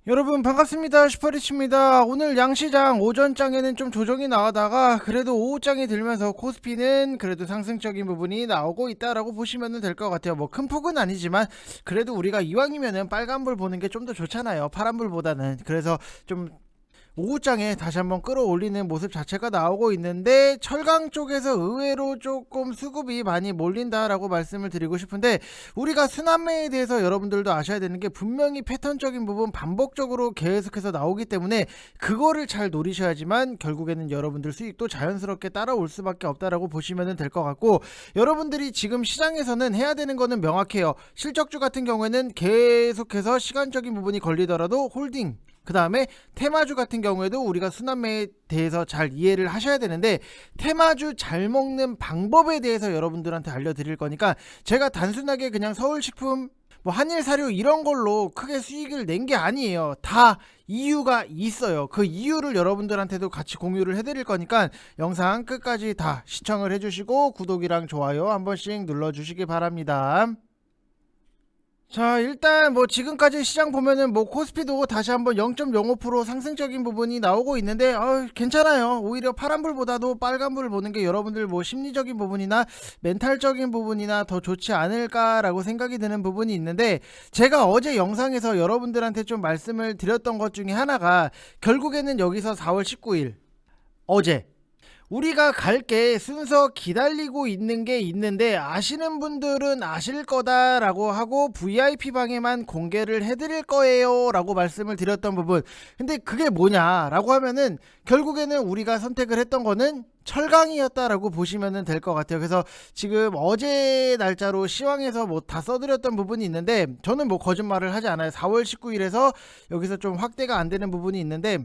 여러분 반갑습니다. 슈퍼리치입니다. 오늘 양시장 오전장에는 좀 조정이 나오다가 그래도 오후장이 들면서 코스피는 그래도 상승적인 부분이 나오고 있다라고 보시면 될 것 같아요. 뭐 큰 폭은 아니지만 그래도 우리가 이왕이면은 빨간불 보는 게 좀 더 좋잖아요, 파란불보다는. 그래서 좀 오후장에 다시 한번 끌어올리는 모습 자체가 나오고 있는데, 철강 쪽에서 의외로 조금 수급이 많이 몰린다라고 말씀을 드리고 싶은데, 우리가 순환매에 대해서 여러분들도 아셔야 되는 게 분명히 패턴적인 부분 반복적으로 계속해서 나오기 때문에 그거를 잘 노리셔야지만 결국에는 여러분들 수익도 자연스럽게 따라올 수밖에 없다라고 보시면 될 것 같고, 여러분들이 지금 시장에서는 해야 되는 거는 명확해요. 실적주 같은 경우에는 계속해서 시간적인 부분이 걸리더라도 홀딩, 그 다음에 테마주 같은 경우에도 우리가 순환매에 대해서 잘 이해를 하셔야 되는데, 테마주 잘 먹는 방법에 대해서 여러분들한테 알려드릴 거니까, 제가 단순하게 그냥 서울식품 뭐 한일사료 이런 걸로 크게 수익을 낸 게 아니에요. 다 이유가 있어요. 그 이유를 여러분들한테도 같이 공유를 해드릴 거니까 영상 끝까지 다 시청을 해주시고 구독이랑 좋아요 한 번씩 눌러주시기 바랍니다. 자, 일단 뭐 지금까지 시장 보면은 뭐 코스피도 다시 한번 0.05% 상승적인 부분이 나오고 있는데, 괜찮아요. 오히려 파란불보다도 빨간불을 보는 게 여러분들 뭐 심리적인 부분이나 멘탈적인 부분이나 더 좋지 않을까라고 생각이 드는 부분이 있는데, 제가 어제 영상에서 여러분들한테 좀 말씀을 드렸던 것 중에 하나가, 결국에는 여기서 4월 19일 어제 우리가 갈게 순서 기다리고 있는 게 있는데, 아시는 분들은 아실 거다라고 하고 VIP 방에만 공개를 해드릴 거예요 라고 말씀을 드렸던 부분. 근데 그게 뭐냐라고 하면은 결국에는 우리가 선택을 했던 거는 철강이었다라고 보시면 될 것 같아요. 그래서 지금 어제 날짜로 시황에서 뭐 다 써드렸던 부분이 있는데, 저는 뭐 거짓말을 하지 않아요. 4월 19일에서 여기서 좀 확대가 안 되는 부분이 있는데,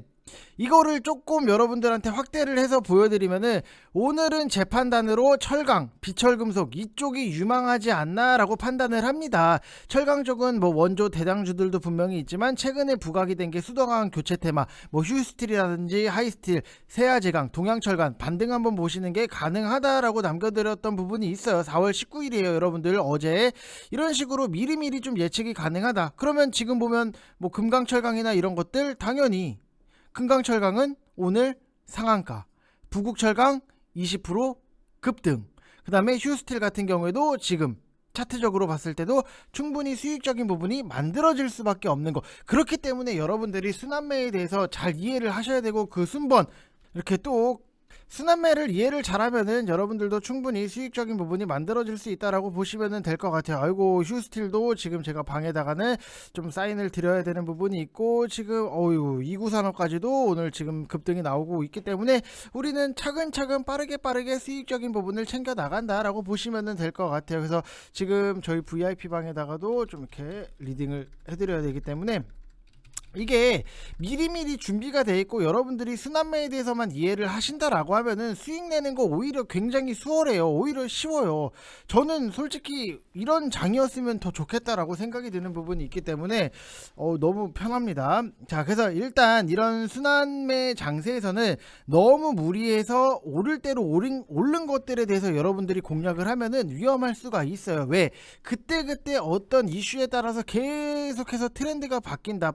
이거를 조금 여러분들한테 확대를 해서 보여드리면은, 오늘은 제 판단으로 철강, 비철금속 이쪽이 유망하지 않나 라고 판단을 합니다. 철강 쪽은 뭐 원조 대장주들도 분명히 있지만, 최근에 부각이 된 게 수도강 교체 테마, 뭐 휴스틸이라든지 하이스틸, 세아제강, 동양철강 반등 한번 보시는 게 가능하다라고 남겨드렸던 부분이 있어요. 4월 19일이에요 여러분들. 어제 이런 식으로 미리미리 좀 예측이 가능하다. 그러면 지금 보면 뭐 금강철강이나 이런 것들 당연히, 금강철강은 오늘 상한가, 부국철강 20% 급등, 그 다음에 휴스틸 같은 경우에도 지금 차트적으로 봤을 때도 충분히 수익적인 부분이 만들어질 수밖에 없는 거. 그렇기 때문에 여러분들이 순환매에 대해서 잘 이해를 하셔야 되고, 그 순번 이렇게 또 순환매를 이해를 잘하면은 여러분들도 충분히 수익적인 부분이 만들어질 수 있다라고 보시면 될 것 같아요. 아이고, 휴스틸도 지금 제가 방에다가는 좀 사인을 드려야 되는 부분이 있고, 지금 이구산업까지도 오늘 지금 급등이 나오고 있기 때문에 우리는 차근차근 빠르게 수익적인 부분을 챙겨 나간다라고 보시면 될 것 같아요. 그래서 지금 저희 VIP 방에다가도 좀 이렇게 리딩을 해드려야 되기 때문에, 이게 미리미리 준비가 돼 있고 여러분들이 순환매에 대해서만 이해를 하신다라고 하면은 수익 내는 거 오히려 굉장히 수월해요. 오히려 쉬워요. 저는 솔직히 이런 장이었으면 더 좋겠다라고 생각이 드는 부분이 있기 때문에 너무 편합니다. 자, 그래서 일단 이런 순환매 장세에서는 너무 무리해서 오를 대로 오른 것들에 대해서 여러분들이 공략을 하면은 위험할 수가 있어요. 왜? 그때그때 어떤 이슈에 따라서 계속해서 트렌드가 바뀐다,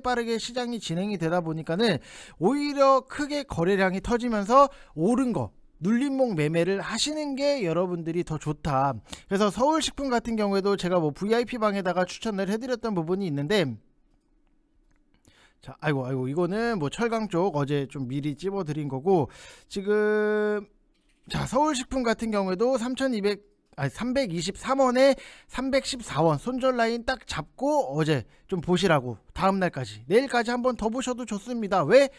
빠르게 시장이 진행이 되다 보니까는 오히려 크게 거래량이 터지면서 오른 거 눌림목 매매를 하시는 게 여러분들이 더 좋다. 그래서 서울식품 같은 경우에도 제가 뭐 VIP 방에다가 추천을 해드렸던 부분이 있는데, 자, 아이고 이거는 뭐 철강 쪽 어제 좀 미리 찝어드린 거고, 지금 자, 서울식품 같은 경우에도 323원에 314원 손절 라인 딱 잡고 어제 좀 보시라고, 다음날까지 내일까지 한번 더 보셔도 좋습니다. 왜?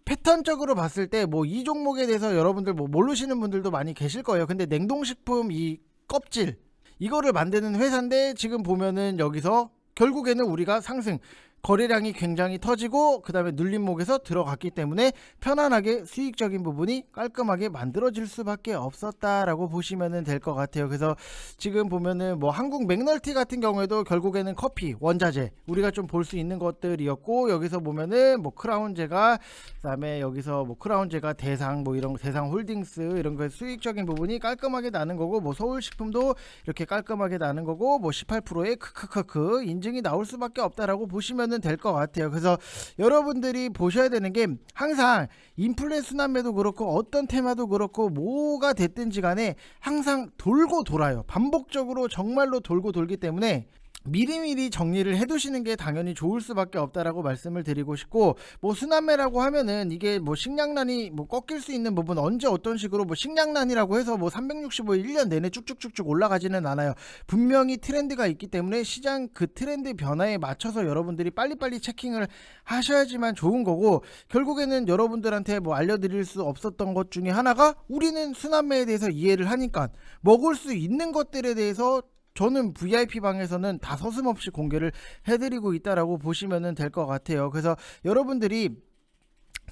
패턴적으로 봤을 때 뭐 이 종목에 대해서 여러분들 뭐 모르시는 분들도 많이 계실 거예요. 근데 냉동식품 이 껍질 이거를 만드는 회사인데, 지금 보면은 여기서 결국에는 우리가 상승 거래량이 굉장히 터지고 그 다음에 눌림목에서 들어갔기 때문에 편안하게 수익적인 부분이 깔끔하게 만들어질 수밖에 없었다라고 보시면 될 것 같아요. 그래서 지금 보면은 뭐 한국 맥널티 같은 경우에도 결국에는 커피 원자재 우리가 좀 볼 수 있는 것들이었고, 여기서 보면은 뭐 크라운제가, 그 다음에 여기서 뭐 크라운제가 대상, 뭐 이런 대상 홀딩스 이런 거 수익적인 부분이 깔끔하게 나는 거고, 뭐 서울식품도 이렇게 깔끔하게 나는 거고, 뭐 18%의 크크크크 인증이 나올 수밖에 없다라고 보시면 보시면은 될 것 같아요. 그래서 여러분들이 보셔야 되는 게 항상 인플레 순환매도 그렇고 어떤 테마도 그렇고 뭐가 됐든지 간에 항상 돌고 돌아요. 반복적으로 정말로 돌고 돌기 때문에 미리미리 정리를 해두시는 게 당연히 좋을 수밖에 없다라고 말씀을 드리고 싶고, 뭐 순환매라고 하면은 이게 뭐 식량난이 뭐 꺾일 수 있는 부분 언제 어떤 식으로 뭐 식량난이라고 해서 뭐 365일 1년 내내 쭉쭉쭉쭉 올라가지는 않아요. 분명히 트렌드가 있기 때문에 시장 그 트렌드 변화에 맞춰서 여러분들이 빨리빨리 체킹을 하셔야지만 좋은 거고, 결국에는 여러분들한테 뭐 알려드릴 수 없었던 것 중에 하나가 우리는 순환매에 대해서 이해를 하니까 먹을 수 있는 것들에 대해서 저는 VIP 방에서는 다 서슴없이 공개를 해드리고 있다라고 보시면 될 것 같아요. 그래서 여러분들이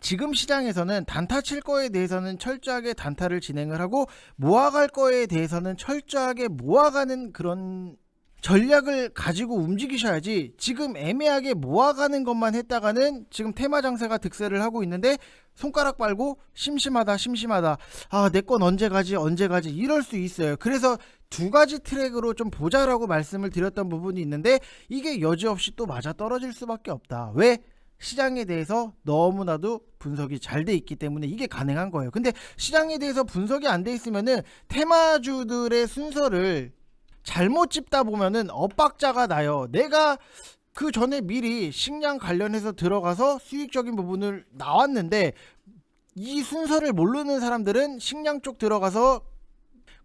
지금 시장에서는 단타 칠 거에 대해서는 철저하게 단타를 진행을 하고 모아갈 거에 대해서는 철저하게 모아가는 그런 전략을 가지고 움직이셔야지, 지금 애매하게 모아가는 것만 했다가는 지금 테마 장세가 득세를 하고 있는데 손가락 빨고 심심하다 아 내 건 언제 가지 이럴 수 있어요. 그래서 두 가지 트랙으로 좀 보자라고 말씀을 드렸던 부분이 있는데 이게 여지없이 또 맞아 떨어질 수밖에 없다. 왜? 시장에 대해서 너무나도 분석이 잘 돼 있기 때문에 이게 가능한 거예요. 근데 시장에 대해서 분석이 안 돼 있으면은 테마주들의 순서를 잘못 짚다 보면은 엇박자가 나요. 내가 그 전에 미리 식량 관련해서 들어가서 수익적인 부분을 나왔는데 이 순서를 모르는 사람들은 식량 쪽 들어가서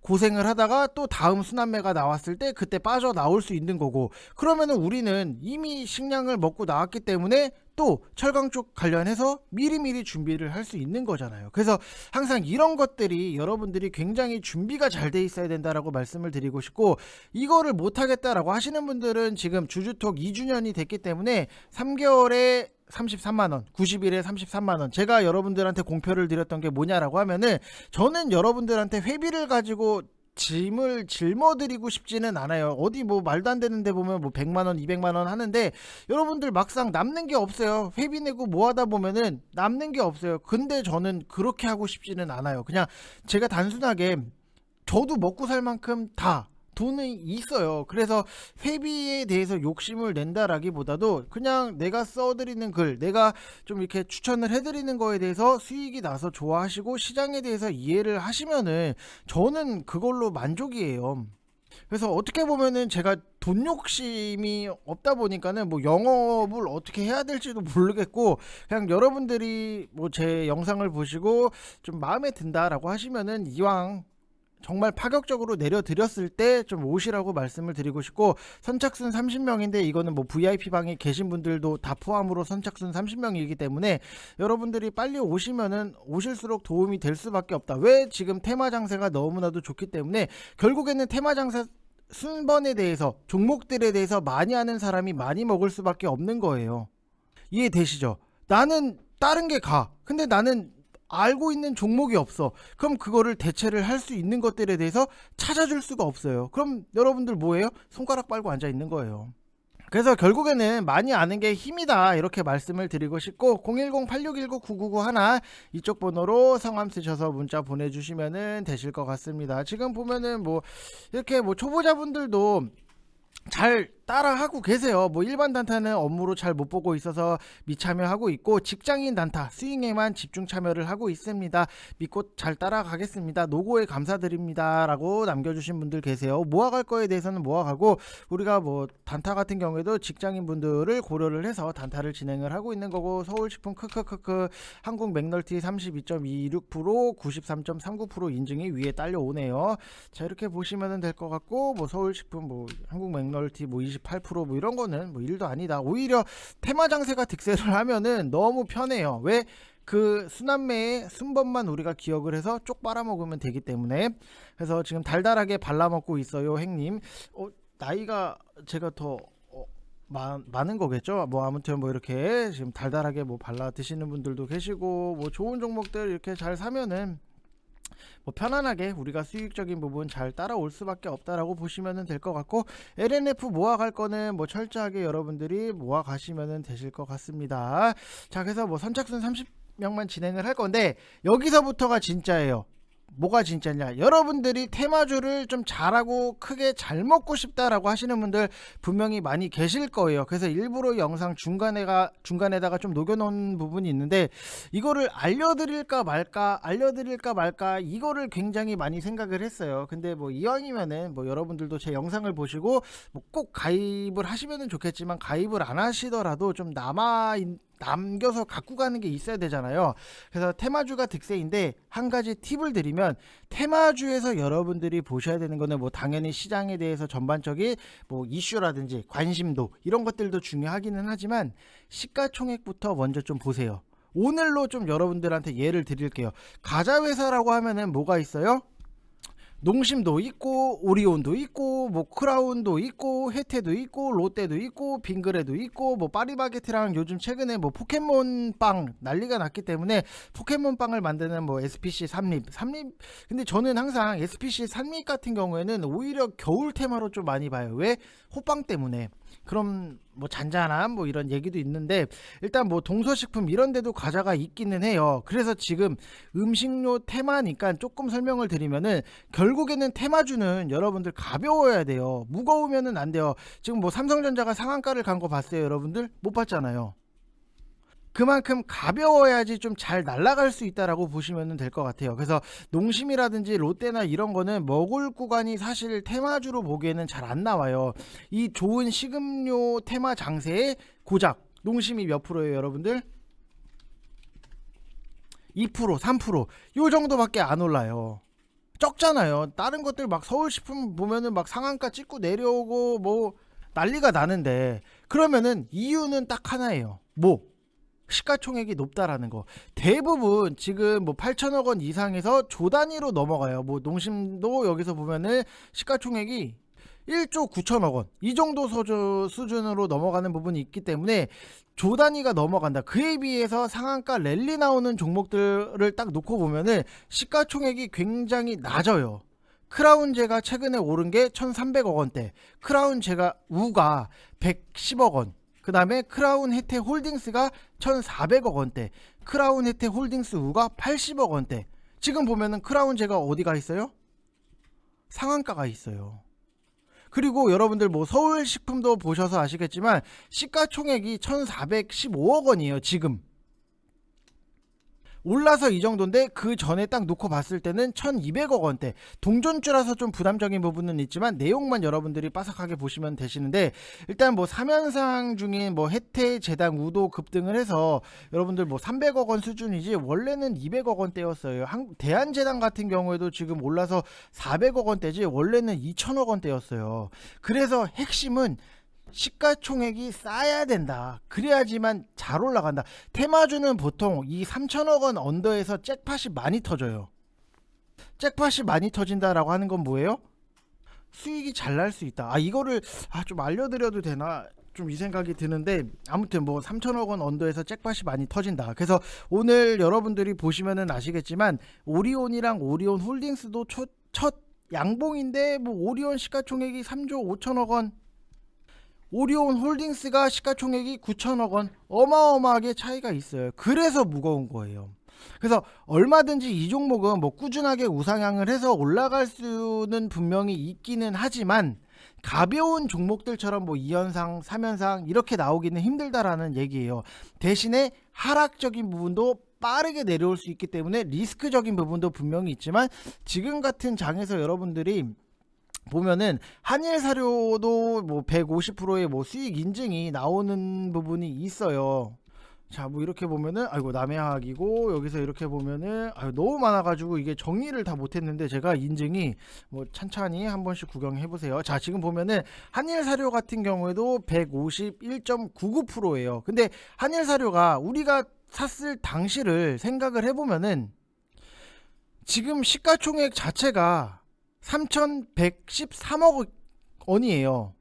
고생을 하다가 또 다음 순환매가 나왔을 때 그때 빠져나올 수 있는 거고, 그러면은 우리는 이미 식량을 먹고 나왔기 때문에 또 철강 쪽 관련해서 미리미리 준비를 할 수 있는 거잖아요. 그래서 항상 이런 것들이 여러분들이 굉장히 준비가 잘 돼 있어야 된다라고 말씀을 드리고 싶고, 이거를 못하겠다라고 하시는 분들은 지금 주주톡 2주년이 됐기 때문에 3개월에 33만원, 90일에 33만원, 제가 여러분들한테 공표를 드렸던 게 뭐냐라고 하면은 저는 여러분들한테 회비를 가지고 짐을 짊어드리고 싶지는 않아요. 어디 뭐 말도 안 되는데 보면 뭐 100만원 200만원 하는데 여러분들 막상 남는 게 없어요. 회비 내고 뭐 하다 보면은 남는 게 없어요. 근데 저는 그렇게 하고 싶지는 않아요. 그냥 제가 단순하게 저도 먹고 살 만큼 다 돈이 있어요. 그래서 회비에 대해서 욕심을 낸다라기보다도 그냥 내가 써드리는 글, 내가 좀 이렇게 추천을 해드리는 거에 대해서 수익이 나서 좋아하시고 시장에 대해서 이해를 하시면은 저는 그걸로 만족이에요. 그래서 어떻게 보면은 제가 돈 욕심이 없다 보니까는 뭐 영업을 어떻게 해야 될지도 모르겠고, 그냥 여러분들이 뭐 제 영상을 보시고 좀 마음에 든다라고 하시면은 이왕 정말 파격적으로 내려드렸을 때 좀 오시라고 말씀을 드리고 싶고, 선착순 30명인데 이거는 뭐 VIP 방에 계신 분들도 다 포함으로 선착순 30명이기 때문에 여러분들이 빨리 오시면은 오실수록 도움이 될 수밖에 없다. 왜? 지금 테마 장세가 너무나도 좋기 때문에 결국에는 테마 장세 순번에 대해서 종목들에 대해서 많이 아는 사람이 많이 먹을 수밖에 없는 거예요. 이해되시죠? 나는 다른 게 가. 근데 나는 알고 있는 종목이 없어. 그럼 그거를 대체를 할 수 있는 것들에 대해서 찾아줄 수가 없어요. 그럼 여러분들 뭐예요? 손가락 빨고 앉아 있는 거예요. 그래서 결국에는 많이 아는 게 힘이다, 이렇게 말씀을 드리고 싶고, 010-8619-9991 이쪽 번호로 성함 쓰셔서 문자 보내주시면 되실 것 같습니다. 지금 보면은 뭐 이렇게 뭐 초보자분들도 잘 따라하고 계세요. 뭐 일반 단타는 업무로 잘 못 보고 있어서 미참여하고 있고, 직장인 단타 스윙에만 집중 참여를 하고 있습니다. 믿고 잘 따라가겠습니다. 노고에 감사드립니다 라고 남겨주신 분들 계세요. 모아갈 거에 대해서는 모아가고, 우리가 뭐 단타 같은 경우에도 직장인 분들을 고려를 해서 단타를 진행을 하고 있는 거고, 서울식품 크크크크 한국 맥널티 32.26% 93.39% 인증이 위에 딸려오네요. 자, 이렇게 보시면 될 것 같고, 뭐 서울식품 뭐 한국 맥널티 뭐 28%뭐 이런 거는 뭐 일도 아니다. 오히려 테마 장세가 득세를 하면은 너무 편해요. 왜? 그 순환매의 순번만 우리가 기억을 해서 쪽 빨아먹으면 되기 때문에. 그래서 지금 달달하게 발라먹고 있어요, 행님. 나이가 제가 더 많은 거겠죠. 뭐 아무튼 뭐 이렇게 지금 달달하게 뭐 발라 드시는 분들도 계시고, 뭐 좋은 종목들 이렇게 잘 사면은 뭐 편안하게 우리가 수익적인 부분 잘 따라올 수밖에 없다라고 보시면 될 것 같고, LNF 모아갈 거는 뭐 철저하게 여러분들이 모아가시면 되실 것 같습니다. 자, 그래서 뭐 선착순 30명만 진행을 할 건데 여기서부터가 진짜예요. 뭐가 진짜냐, 여러분들이 테마주를 좀 잘하고 크게 잘 먹고 싶다라고 하시는 분들 분명히 많이 계실 거예요. 그래서 일부러 영상 중간에다가 좀 녹여놓은 부분이 있는데, 이거를 알려드릴까 말까 이거를 굉장히 많이 생각을 했어요. 근데 뭐 이왕이면은 뭐 여러분들도 제 영상을 보시고 뭐 꼭 가입을 하시면 좋겠지만, 가입을 안 하시더라도 좀 남겨서 갖고 가는 게 있어야 되잖아요. 그래서 테마주가 득세인데, 한 가지 팁을 드리면, 테마주에서 여러분들이 보셔야 되는 거는 뭐 당연히 시장에 대해서 전반적인 뭐 이슈라든지 관심도 이런 것들도 중요하기는 하지만, 시가총액부터 먼저 좀 보세요. 오늘로 좀 여러분들한테 예를 드릴게요. 가자 회사라고 하면은 뭐가 있어요? 농심도 있고, 오리온도 있고, 뭐 크라운도 있고, 혜태도 있고, 롯데도 있고, 빙그레도 있고, 뭐 파리바게트랑 요즘 최근에 뭐 포켓몬 빵 난리가 났기 때문에 포켓몬 빵을 만드는 뭐 SPC 삼립. 근데 저는 항상 SPC 삼립 같은 경우에는 오히려 겨울 테마로 좀 많이 봐요. 왜? 호빵 때문에. 그럼 뭐 잔잔한 뭐 이런 얘기도 있는데, 일단 뭐 동서식품 이런 데도 과자가 있기는 해요. 그래서 지금 음식료 테마니까 조금 설명을 드리면은, 결국에는 테마주는 여러분들 가벼워야 돼요. 무거우면은 안 돼요. 지금 뭐 삼성전자가 상한가를 간 거 봤어요? 여러분들 못 봤잖아요. 그만큼 가벼워야지 좀 잘 날아갈 수 있다라고 보시면 될 것 같아요. 그래서 농심이라든지 롯데나 이런 거는 먹을 구간이 사실 테마주로 보기에는 잘 안 나와요. 이 좋은 식음료 테마 장세의 고작 농심이 몇 프로예요, 여러분들? 2%, 3%, 요 정도밖에 안 올라요. 적잖아요. 다른 것들 막 서울식품 보면은 막 상한가 찍고 내려오고 뭐 난리가 나는데, 그러면은 이유는 딱 하나예요. 뭐? 시가총액이 높다라는 거. 대부분 지금 뭐 8천억 원 이상에서 조 단위로 넘어가요. 뭐 농심도 여기서 보면은 시가총액이 1조 9천억 원 이 정도 수준으로 넘어가는 부분이 있기 때문에 조 단위가 넘어간다. 그에 비해서 상한가 랠리 나오는 종목들을 딱 놓고 보면은 시가총액이 굉장히 낮아요. 크라운제가 최근에 오른 게 1,300억 원대, 크라운제가 우가 110억 원, 그 다음에 크라운 혜태 홀딩스가 1,400억 원대, 크라운 혜태 홀딩스 우가 80억 원대. 지금 보면은 크라운제가 어디가 있어요? 상한가가 있어요. 그리고 여러분들 뭐 서울식품도 보셔서 아시겠지만 시가총액이 1,415억 원이에요. 지금 올라서 이 정도인데, 그 전에 딱 놓고 봤을 때는 1,200억 원대. 동전주라서 좀 부담적인 부분은 있지만 내용만 여러분들이 빠삭하게 보시면 되시는데, 일단 뭐 3연상 중인 뭐 혜태, 재당, 우도 급등을 해서 여러분들 뭐 300억 원 수준이지 원래는 200억 원대였어요. 대한재당 같은 경우에도 지금 올라서 400억 원대지 원래는 2천억 원대였어요. 그래서 핵심은 시가총액이 쌓여야 된다. 그래야지만 잘 올라간다. 테마주는 보통 이 3천억 원 언더에서 잭팟이 많이 터져요. 잭팟이 많이 터진다라고 하는 건 뭐예요? 수익이 잘 날 수 있다. 이거를 좀 알려드려도 되나? 좀 이 생각이 드는데, 아무튼 뭐 3천억 원 언더에서 잭팟이 많이 터진다. 그래서 오늘 여러분들이 보시면은 아시겠지만 오리온이랑 오리온 홀딩스도 첫 양봉인데, 뭐 오리온 시가총액이 3조 5천억 원, 오리온 홀딩스가 시가총액이 9천억 원, 어마어마하게 차이가 있어요. 그래서 무거운 거예요. 그래서 얼마든지 이 종목은 뭐 꾸준하게 우상향을 해서 올라갈 수는 분명히 있기는 하지만, 가벼운 종목들처럼 뭐 2연상, 3연상 이렇게 나오기는 힘들다라는 얘기예요. 대신에 하락적인 부분도 빠르게 내려올 수 있기 때문에 리스크적인 부분도 분명히 있지만, 지금 같은 장에서 여러분들이 보면은 한일사료도 뭐 150%의 뭐 수익 인증이 나오는 부분이 있어요. 자, 뭐 이렇게 보면은 남해학이고, 여기서 이렇게 보면은 너무 많아가지고 이게 정리를 다 못했는데, 제가 인증이 뭐 찬찬히 한 번씩 구경해 보세요. 자, 지금 보면은 한일사료 같은 경우에도 151.99%예요. 근데 한일사료가 우리가 샀을 당시를 생각을 해보면은 지금 시가총액 자체가 3,113억 원이에요.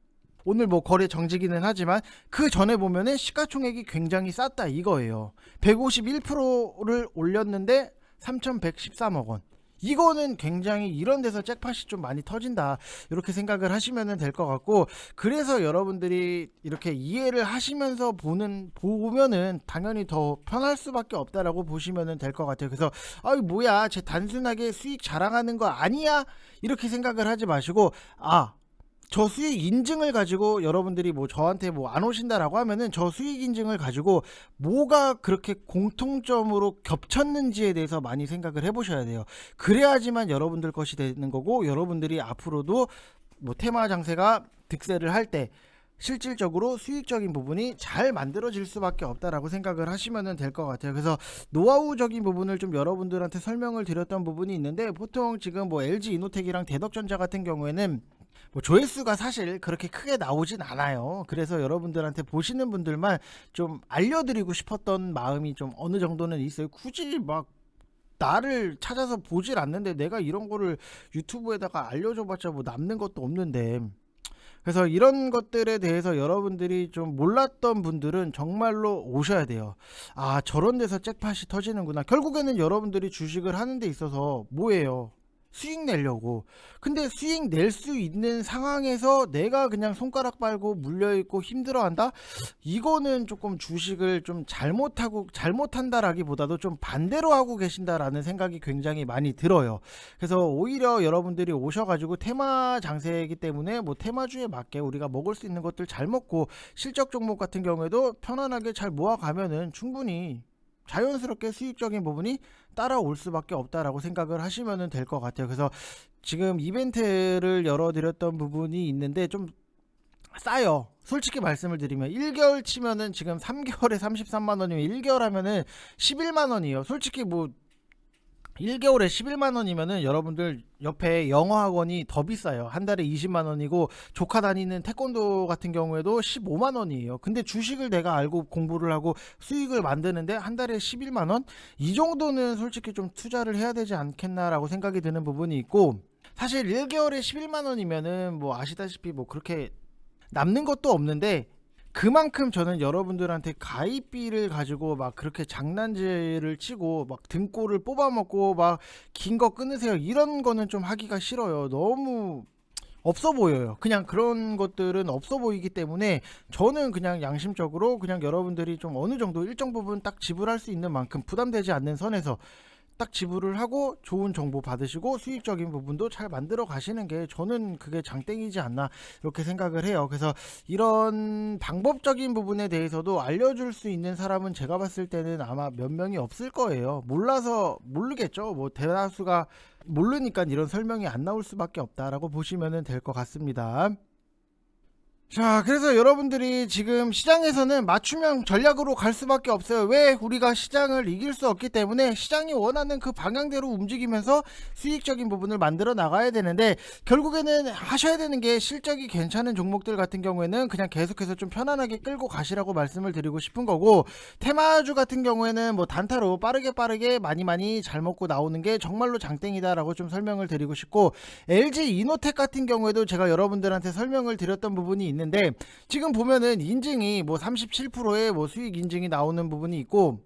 오늘 뭐 거래 정지기는 하지만 그 전에 보면은 시가총액이 굉장히 쌌다 이거예요. 151%를 올렸는데 3,113억 원. 이거는 굉장히 이런 데서 잭팟이 좀 많이 터진다, 이렇게 생각을 하시면 될 것 같고, 그래서 여러분들이 이렇게 이해를 하시면서 보면은 당연히 더 편할 수밖에 없다라고 보시면 될 것 같아요. 그래서 아이 뭐야, 쟤 단순하게 수익 자랑하는 거 아니야, 이렇게 생각을 하지 마시고, 저 수익 인증을 가지고 여러분들이 뭐 저한테 뭐 안 오신다라고 하면은 저 수익 인증을 가지고 뭐가 그렇게 공통점으로 겹쳤는지에 대해서 많이 생각을 해보셔야 돼요. 그래야지만 여러분들 것이 되는 거고, 여러분들이 앞으로도 뭐 테마 장세가 득세를 할 때 실질적으로 수익적인 부분이 잘 만들어질 수밖에 없다라고 생각을 하시면 될 것 같아요. 그래서 노하우적인 부분을 좀 여러분들한테 설명을 드렸던 부분이 있는데, 보통 지금 뭐 LG 이노텍이랑 대덕전자 같은 경우에는 뭐 조회수가 사실 그렇게 크게 나오진 않아요. 그래서 여러분들한테 보시는 분들만 좀 알려드리고 싶었던 마음이 좀 어느 정도는 있어요. 굳이 막 나를 찾아서 보질 않는데 내가 이런 거를 유튜브에다가 알려줘봤자 뭐 남는 것도 없는데. 그래서 이런 것들에 대해서 여러분들이 좀 몰랐던 분들은 정말로 오셔야 돼요. 저런 데서 잭팟이 터지는구나. 결국에는 여러분들이 주식을 하는 데 있어서 뭐예요? 수익 내려고. 근데 수익 낼 수 있는 상황에서 내가 그냥 손가락 빨고 물려있고 힘들어한다? 이거는 조금 주식을 좀 잘못한다라기보다도 좀 반대로 하고 계신다라는 생각이 굉장히 많이 들어요. 그래서 오히려 여러분들이 오셔가지고 테마 장세이기 때문에 뭐 테마주에 맞게 우리가 먹을 수 있는 것들 잘 먹고, 실적 종목 같은 경우에도 편안하게 잘 모아가면은 충분히 자연스럽게 수익적인 부분이 따라올 수밖에 없다라고 생각을 하시면 될 것 같아요. 그래서 지금 이벤트를 열어드렸던 부분이 있는데 좀 싸요. 솔직히 말씀을 드리면 1개월 치면은 지금 3개월에 33만원이면 1개월 하면은 11만원이에요. 솔직히 뭐 1개월에 11만원이면은 여러분들 옆에 영어학원이 더 비싸요. 한 달에 20만원이고, 조카 다니는 태권도 같은 경우에도 15만원이에요. 근데 주식을 내가 알고 공부를 하고 수익을 만드는데 한 달에 11만원? 이 정도는 솔직히 좀 투자를 해야 되지 않겠나라고 생각이 드는 부분이 있고, 사실 1개월에 11만원이면은 뭐 아시다시피 뭐 그렇게 남는 것도 없는데, 그만큼 저는 여러분들한테 가입비를 가지고 막 그렇게 장난질을 치고 막 등골을 뽑아먹고 막 긴 거 끊으세요, 이런 거는 좀 하기가 싫어요. 너무 없어 보여요. 그냥 그런 것들은 없어 보이기 때문에 저는 그냥 양심적으로 그냥 여러분들이 좀 어느 정도 일정 부분 딱 지불할 수 있는 만큼 부담되지 않는 선에서 딱 지불을 하고 좋은 정보 받으시고 수익적인 부분도 잘 만들어 가시는 게 저는 그게 장땡이지 않나, 이렇게 생각을 해요. 그래서 이런 방법적인 부분에 대해서도 알려줄 수 있는 사람은 제가 봤을 때는 아마 몇 명이 없을 거예요. 몰라서 모르겠죠. 뭐 대다수가 모르니까 이런 설명이 안 나올 수밖에 없다라고 보시면 될 것 같습니다. 자, 그래서 여러분들이 지금 시장에서는 맞춤형 전략으로 갈 수밖에 없어요. 왜? 우리가 시장을 이길 수 없기 때문에 시장이 원하는 그 방향대로 움직이면서 수익적인 부분을 만들어 나가야 되는데, 결국에는 하셔야 되는 게 실적이 괜찮은 종목들 같은 경우에는 그냥 계속해서 좀 편안하게 끌고 가시라고 말씀을 드리고 싶은 거고, 테마주 같은 경우에는 뭐 단타로 빠르게 많이 잘 먹고 나오는 게 정말로 장땡이다라고 좀 설명을 드리고 싶고, LG 이노텍 같은 경우에도 제가 여러분들한테 설명을 드렸던 부분이 있는데, 지금 보면은 인증이 뭐 37%의 뭐 수익 인증이 나오는 부분이 있고,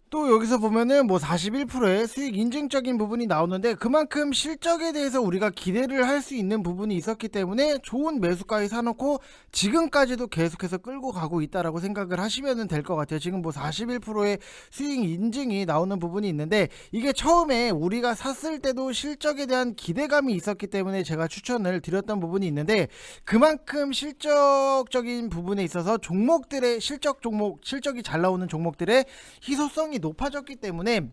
또 여기서 보면은 뭐 41%의 수익 인증적인 부분이 나오는데, 그만큼 실적에 대해서 우리가 기대를 할 수 있는 부분이 있었기 때문에 좋은 매수가에 사놓고 지금까지도 계속해서 끌고 가고 있다라고 생각을 하시면 될 것 같아요. 지금 뭐 41%의 수익 인증이 나오는 부분이 있는데, 이게 처음에 우리가 샀을 때도 실적에 대한 기대감이 있었기 때문에 제가 추천을 드렸던 부분이 있는데, 그만큼 실적적인 부분에 있어서 종목들의 실적이 잘 나오는 종목들의 희소성이 높아졌기 때문에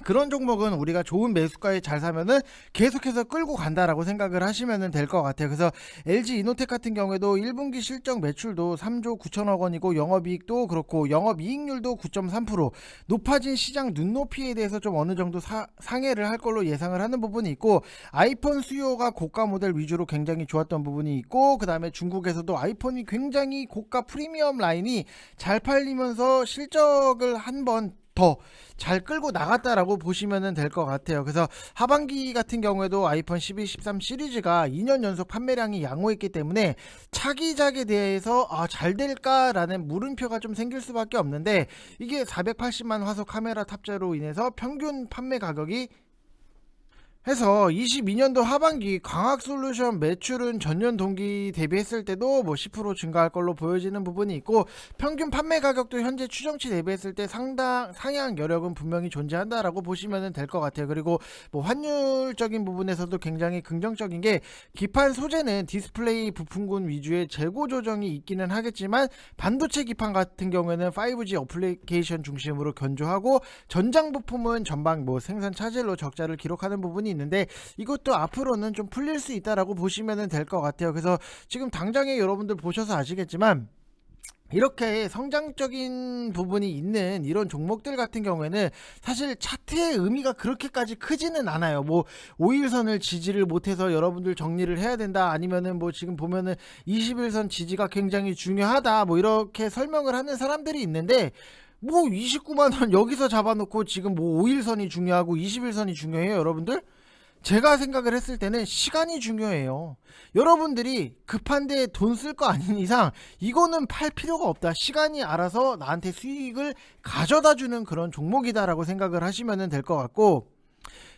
그런 종목은 우리가 좋은 매수가에 잘 사면은 계속해서 끌고 간다라고 생각을 하시면 될 것 같아요. 그래서 LG 이노텍 같은 경우에도 1분기 실적 매출도 3조 9천억 원이고, 영업이익도 그렇고 영업이익률도 9.3%, 높아진 시장 눈높이에 대해서 좀 어느 정도 상회를 할 걸로 예상을 하는 부분이 있고, 아이폰 수요가 고가 모델 위주로 굉장히 좋았던 부분이 있고, 그 다음에 중국에서도 아이폰이 굉장히 고가 프리미엄 라인이 잘 팔리면서 실적을 한번 더 잘 끌고 나갔다라고 보시면 될 것 같아요. 그래서 하반기 같은 경우에도 아이폰 12, 13 시리즈가 2년 연속 판매량이 양호했기 때문에 차기작에 대해서 잘 될까라는 물음표가 좀 생길 수밖에 없는데, 이게 480만 화소 카메라 탑재로 인해서 평균 판매 가격이 해서 22년도 하반기 광학솔루션 매출은 전년 동기 대비했을 때도 뭐 10% 증가할 걸로 보여지는 부분이 있고, 평균 판매 가격도 현재 추정치 대비했을 때 상향 여력은 분명히 존재한다라고 보시면 될 것 같아요. 그리고 뭐 환율적인 부분에서도 굉장히 긍정적인 게, 기판 소재는 디스플레이 부품군 위주의 재고 조정이 있기는 하겠지만 반도체 기판 같은 경우에는 5G 어플리케이션 중심으로 견조하고, 전장 부품은 전방 뭐 생산 차질로 적자를 기록하는 부분이 있는데, 이것도 앞으로는 좀 풀릴 수 있다라고 보시면 될 것 같아요. 그래서 지금 당장에 여러분들 보셔서 아시겠지만, 이렇게 성장적인 부분이 있는 이런 종목들 같은 경우에는 사실 차트의 의미가 그렇게까지 크지는 않아요. 뭐 5일선을 지지를 못해서 여러분들 정리를 해야 된다, 아니면은 뭐 지금 보면은 21선 지지가 굉장히 중요하다, 뭐 이렇게 설명을 하는 사람들이 있는데, 뭐 29만원 여기서 잡아놓고 지금 뭐 5일선이 중요하고 21선이 중요해요, 여러분들? 제가 생각을 했을 때는 시간이 중요해요. 여러분들이 급한데 돈 쓸 거 아닌 이상 이거는 팔 필요가 없다. 시간이 알아서 나한테 수익을 가져다 주는 그런 종목이다라고 생각을 하시면 될 것 같고,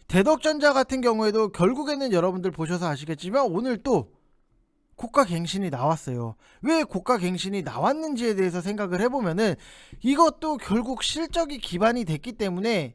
대덕전자 같은 경우에도 결국에는 여러분들 보셔서 아시겠지만 오늘 또 고가갱신이 나왔어요. 왜 고가갱신이 나왔는지에 대해서 생각을 해보면은, 이것도 결국 실적이 기반이 됐기 때문에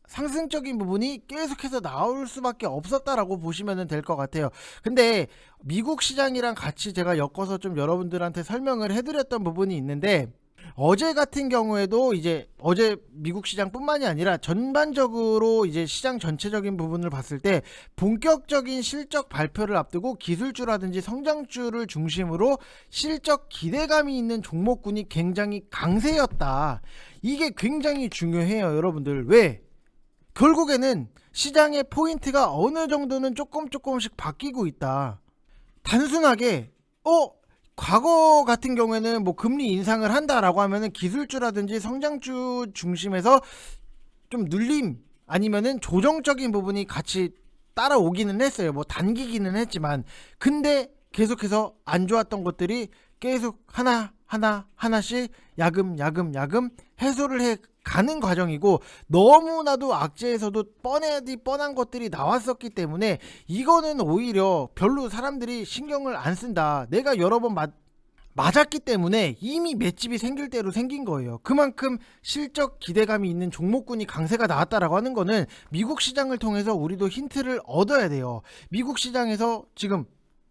상승적인 부분이 계속해서 나올 수밖에 없었다라고 보시면 될 것 같아요. 근데 미국 시장이랑 같이 제가 엮어서 좀 여러분들한테 설명을 해드렸던 부분이 있는데, 어제 같은 경우에도 이제 어제 미국 시장뿐만이 아니라 전반적으로 이제 시장 전체적인 부분을 봤을 때 본격적인 실적 발표를 앞두고 기술주라든지 성장주를 중심으로 실적 기대감이 있는 종목군이 굉장히 강세였다. 이게 굉장히 중요해요, 여러분들. 왜? 결국에는 시장의 포인트가 어느 정도는 조금씩 바뀌고 있다. 단순하게 과거 같은 경우에는 뭐 금리 인상을 한다라고 하면은 기술주라든지 성장주 중심에서 좀 눌림 아니면은 조정적인 부분이 같이 따라오기는 했어요. 뭐 단기기는 했지만, 근데 계속해서 안 좋았던 것들이 계속 하나씩 야금 해소를 해 가는 과정이고, 너무나도 악재에서도 뻔한 것들이 나왔었기 때문에 이거는 오히려 별로 사람들이 신경을 안 쓴다. 내가 여러 번 맞았기 때문에 이미 맷집이 생길 대로 생긴 거예요. 그만큼 실적 기대감이 있는 종목군이 강세가 나왔다라고 하는 거는 미국 시장을 통해서 우리도 힌트를 얻어야 돼요. 미국 시장에서 지금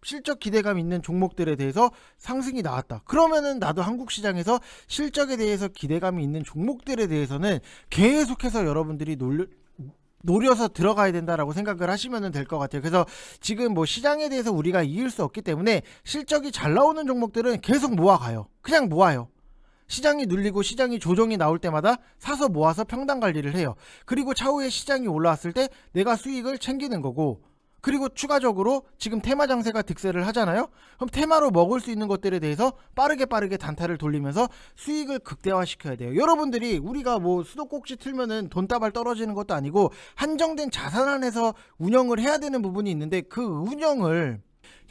실적 기대감 있는 종목들에 대해서 상승이 나왔다. 그러면은 나도 한국 시장에서 실적에 대해서 기대감이 있는 종목들에 대해서는 계속해서 여러분들이 노려서 들어가야 된다라고 생각을 하시면 될 것 같아요. 그래서 지금 뭐 시장에 대해서 우리가 이길 수 없기 때문에 실적이 잘 나오는 종목들은 계속 모아가요. 그냥 모아요. 시장이 눌리고 시장이 조정이 나올 때마다 사서 모아서 평단 관리를 해요. 그리고 차후에 시장이 올라왔을 때 내가 수익을 챙기는 거고, 그리고 추가적으로 지금 테마 장세가 득세를 하잖아요. 그럼 테마로 먹을 수 있는 것들에 대해서 빠르게 단타를 돌리면서 수익을 극대화시켜야 돼요. 여러분들이 우리가 뭐 수도꼭지 틀면은 돈다발 떨어지는 것도 아니고 한정된 자산 안에서 운영을 해야 되는 부분이 있는데, 그 운영을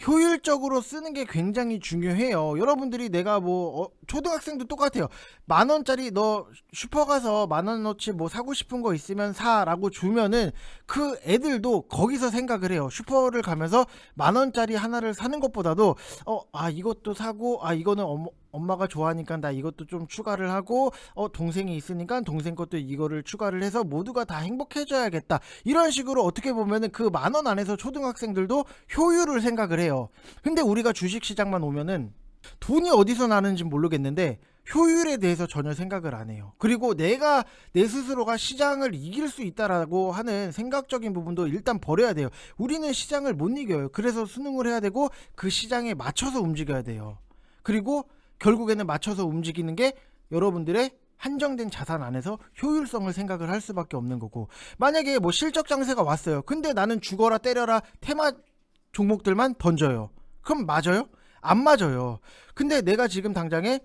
효율적으로 쓰는 게 굉장히 중요해요. 여러분들이 내가 뭐 초등학생도 똑같아요. 10,000원짜리 너 슈퍼 가서 10,000원어치 뭐 사고 싶은 거 있으면 사라고 주면은 그 애들도 거기서 생각을 해요. 슈퍼를 가면서 10,000원짜리 하나를 사는 것보다도 이것도 사고, 이거는 엄마가 좋아하니까 나 이것도 좀 추가를 하고, 동생이 있으니까 동생 것도 이거를 추가를 해서 모두가 다 행복해져야겠다. 이런 식으로 어떻게 보면은 그 10,000원 안에서 초등학생들도 효율을 생각을 해요. 근데 우리가 주식시장만 오면은 돈이 어디서 나는지 모르겠는데 효율에 대해서 전혀 생각을 안 해요. 그리고 내가 내 스스로가 시장을 이길 수 있다라고 하는 생각적인 부분도 일단 버려야 돼요. 우리는 시장을 못 이겨요. 그래서 수능을 해야 되고 그 시장에 맞춰서 움직여야 돼요. 그리고 결국에는 맞춰서 움직이는 게 여러분들의 한정된 자산 안에서 효율성을 생각을 할 수밖에 없는 거고, 만약에 뭐 실적 장세가 왔어요. 근데 나는 죽어라 때려라 테마 종목들만 던져요. 그럼 맞아요? 안 맞아요. 근데 내가 지금 당장에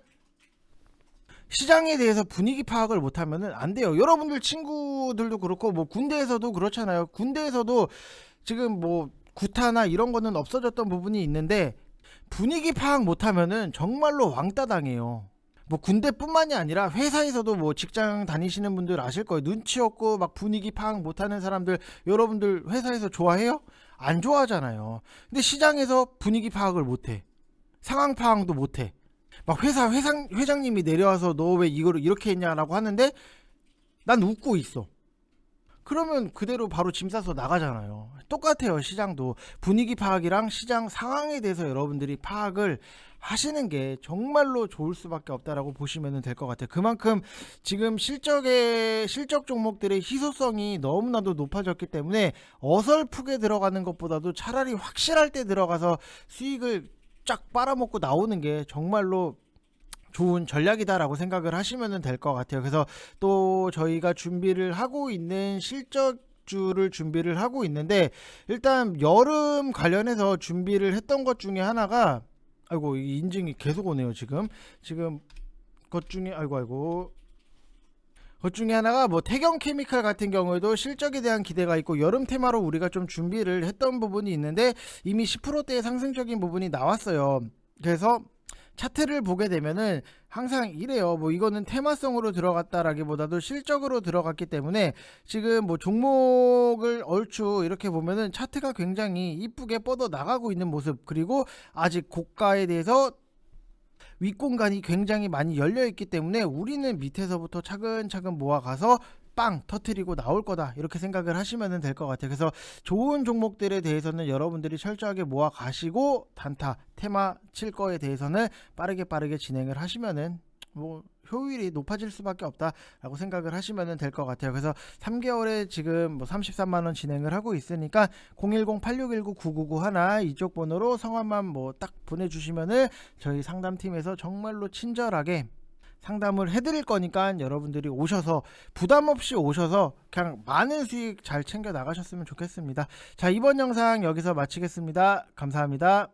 시장에 대해서 분위기 파악을 못하면은 안 돼요. 여러분들 친구들도 그렇고 뭐 군대에서도 그렇잖아요. 군대에서도 지금 뭐 구타나 이런 거는 없어졌던 부분이 있는데 분위기 파악 못하면은 정말로 왕따 당해요. 뭐 군대뿐만이 아니라 회사에서도 뭐 직장 다니시는 분들 아실 거예요. 눈치 없고 막 분위기 파악 못하는 사람들, 여러분들 회사에서 좋아해요? 안 좋아하잖아요. 근데 시장에서 분위기 파악을 못해. 상황 파악도 못해. 막 회장님이 내려와서 너 왜 이거를 이렇게 했냐라고 하는데 난 웃고 있어. 그러면 그대로 바로 짐 싸서 나가잖아요. 똑같아요. 시장도 분위기 파악이랑 시장 상황에 대해서 여러분들이 파악을 하시는 게 정말로 좋을 수밖에 없다라고 보시면 될 것 같아요. 그만큼 지금 실적 종목들의 희소성이 너무나도 높아졌기 때문에 어설프게 들어가는 것보다도 차라리 확실할 때 들어가서 수익을 쫙 빨아먹고 나오는 게 정말로 좋은 전략이다라고 생각을 하시면 될 것 같아요. 그래서 또 저희가 준비를 하고 있는 실적주를 준비를 하고 있는데, 일단 여름 관련해서 준비를 했던 것 중에 하나가, 아이고 이 인증이 계속 오네요. 지금 것 중에 것 중에 하나가 뭐 태경 케미칼 같은 경우에도 실적에 대한 기대가 있고 여름 테마로 우리가 좀 준비를 했던 부분이 있는데 이미 10%대의 상승적인 부분이 나왔어요. 그래서 차트를 보게 되면은 항상 이래요. 뭐 이거는 테마성으로 들어갔다라기보다도 실적으로 들어갔기 때문에 지금 뭐 종목을 얼추 이렇게 보면은 차트가 굉장히 이쁘게 뻗어 나가고 있는 모습, 그리고 아직 고가에 대해서 윗공간이 굉장히 많이 열려 있기 때문에 우리는 밑에서부터 차근차근 모아가서 빵 터트리고 나올 거다, 이렇게 생각을 하시면 될 것 같아요. 그래서 좋은 종목들에 대해서는 여러분들이 철저하게 모아 가시고 단타 테마 칠 거에 대해서는 빠르게 진행을 하시면은 뭐 효율이 높아질 수밖에 없다라고 생각을 하시면 될 것 같아요. 그래서 3개월에 지금 뭐 33만원 진행을 하고 있으니까 010-8619-9991 이쪽 번호로 성함만 뭐 딱 보내주시면은 저희 상담팀에서 정말로 친절하게 상담을 해드릴 거니까 여러분들이 오셔서 부담 없이 오셔서 그냥 많은 수익 잘 챙겨 나가셨으면 좋겠습니다. 자, 이번 영상 여기서 마치겠습니다. 감사합니다.